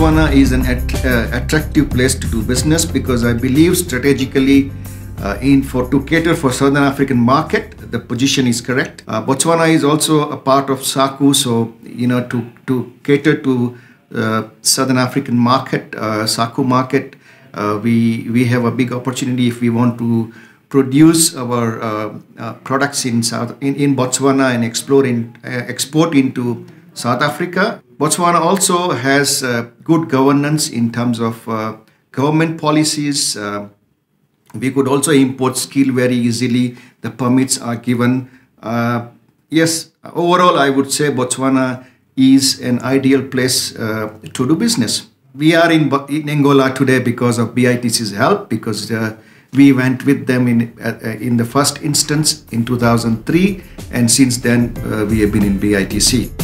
Botswana is an attractive place to do business because I believe strategically to cater for Southern African market, the position is correct. Botswana is also a part of SACU, so to cater to Southern African market, SACU market, we have a big opportunity if we want to produce our products in Botswana and export into South Africa. Botswana also has good governance in terms of government policies. We could also import skill very easily. The permits are given. Yes, overall, I would say Botswana is an ideal place to do business. We are in Angola today because of BITC's help, because we went with them in the first instance in 2003, and since then we have been in BITC.